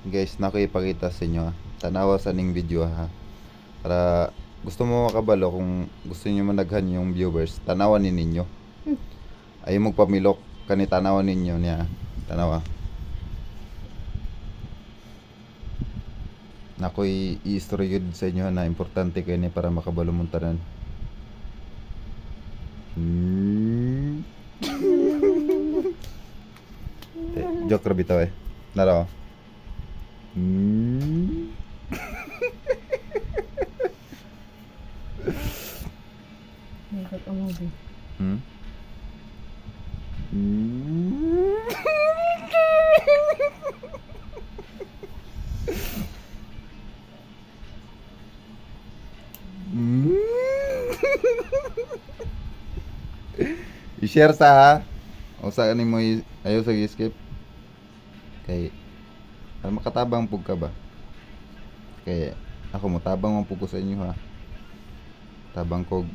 Guys, na ko ipakita sa inyo ha. Tanawa sa ning video ha. Para gusto mo makabalo, kung gusto niyo managhan yung viewers, tanawan ni ninyo. Ayaw magpamilok kani tanawan ninyo niya. Tanawa. Nakoy i-story yun sa inyo na importante kayo ni para makabalo mong tanan. Joke ra bitaw eh. Naro. Dapat umuwi. I-share sa ha. O sa ani mo ayaw sa skip. Kay para makatabang pug ka ba? Kay ako mo tabang man pug ko sa inyo ha. Tabang kog.